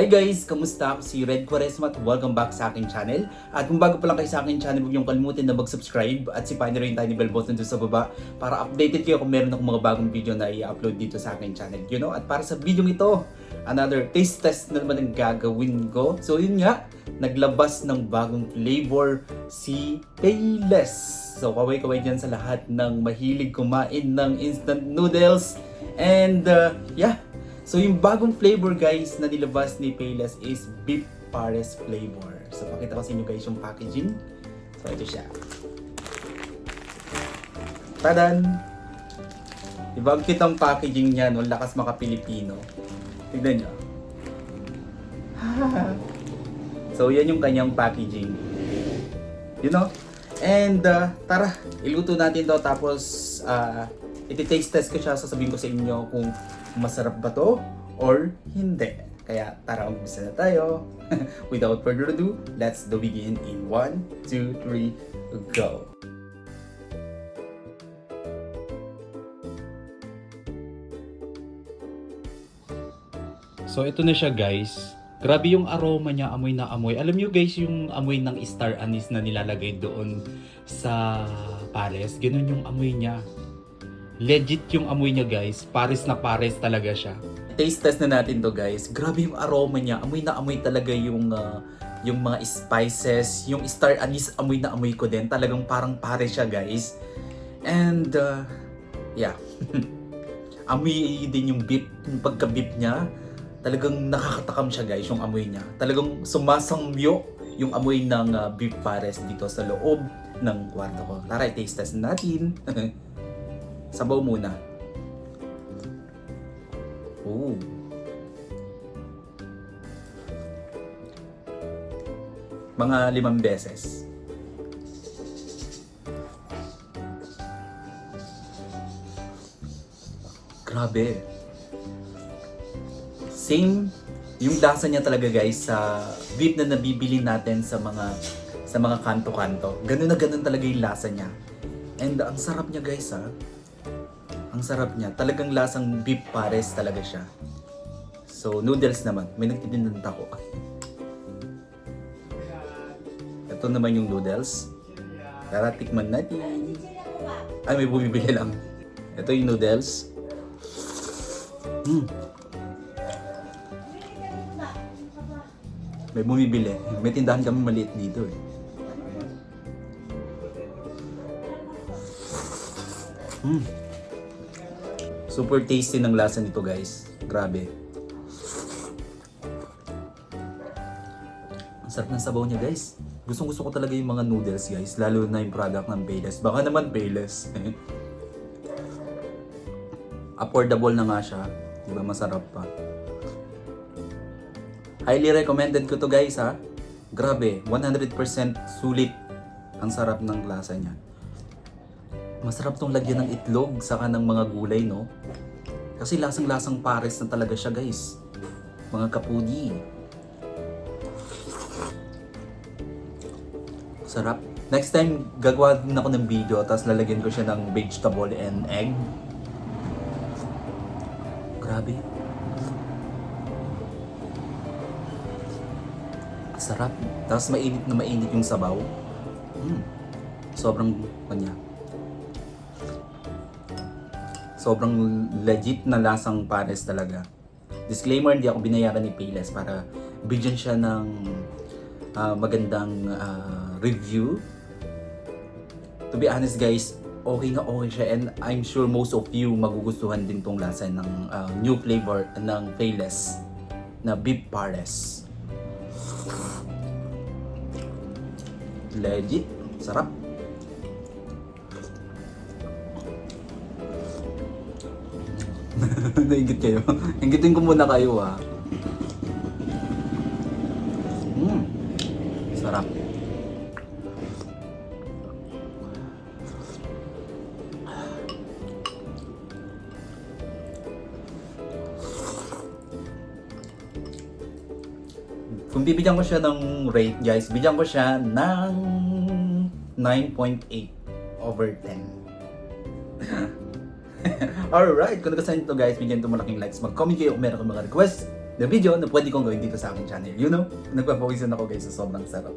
Hi guys! Kamusta? Ako si Red Quaresma at welcome back sa aking channel. At kung bago pa lang kayo sa aking channel, huwag niyong kalimutan na mag-subscribe at sipain niyo rin yung tiny bell button doon sa baba para updated kayo kung meron akong mga bagong video na i-upload dito sa aking channel. At para sa video ito, another taste test na naman ang gagawin ko. So yun nga, naglabas ng bagong flavor si Payless. So kaway-kaway dyan sa lahat ng mahilig kumain ng instant noodles. And so yung bagong flavor guys na nilabas ni Payless is Beef Pares flavor. So pakita ko sa inyo guys yung packaging. So ito siya. Tadan! Diba ang kitang packaging niya, no? Lakas maka-Pilipino. Tignan nyo. So yan yung kanyang packaging. And tara, iluto natin to tapos iti-taste test ko siya. Sasabihin ko sa inyo kung masarap ba to or hindi. Kaya tara, umpisa na tayo. Without further ado, let's begin in 1, 2, 3, go! So ito na siya guys. Grabe yung aroma niya, amoy na amoy. Alam niyo guys, yung amoy ng star anise na nilalagay doon sa pares, ganun yung amoy niya. Legit yung amoy niya guys, pares na pares talaga siya. Taste test na natin to guys. Grabe yung aroma niya, amoy na amoy talaga yung mga spices, yung star anise amoy na amoy ko din. Talagang parang pares siya guys. And amoy din yung beef, yung pagka-beef niya. Talagang nakakatakam siya guys yung amoy niya. Talagang sumasangmyo yung amoy ng beef pares dito sa loob ng kwarto ko. Tara, taste test natin. Sabaw muna. Oh. Mga 5 beses. Grabe. Same yung lasa niya talaga guys sa beef na nabibili natin sa mga kanto-kanto. Ganun na ganun talaga yung lasa niya. And ang sarap niya guys ha. Ang sarap niya. Talagang lasang beef pares talaga siya. So, noodles naman. May nagtitindan ako. Ito naman yung noodles. Tara, tikman natin. Ay, may bumibili lang. Ito yung noodles. May bumibili. May tindahan kami maliit dito eh. Super tasty ng lasa nito guys. Grabe. Ang sarap ng sabaw niya guys. Gustong gusto ko talaga yung mga noodles guys. Lalo na yung product ng Payless. Baka naman Payless. Affordable na nga siya. Diba masarap pa. Highly recommended ko to guys ha. Grabe. 100% sulit. Ang sarap ng lasa niya. Masarap tong lagyan ng itlog saka ng mga gulay, no? Kasi lasang-lasang pares na talaga siya, guys. Mga kapudi. Sarap. Next time, gagawa din ako ng video tapos lalagyan ko siya ng vegetable and egg. Grabe. Sarap. Tapos mainit na mainit yung sabaw. Sobrang kanya. Sobrang legit na lasang pares talaga. Disclaimer, hindi ako binayaran ni Payless para bigyan siya ng magandang review. To be honest guys, okay na okay siya and I'm sure most of you magugustuhan din tong lasa ng new flavor ng Payless na beef pares. Legit, sarap. Naingit kayo. Ingitin ko muna kayo ha. Sarap. Kung bibigyan ko siya ng rate guys, bigyan ko siya ng 9.8 over 10. Alright, kung nagustuhan nyo ito guys, bigyan ito malaking likes. Mag-comment kayo kung meron kang mga requests na video na pwede kong gawin dito sa aking channel. You know, nagpapawisan ako guys sa sobrang sarap.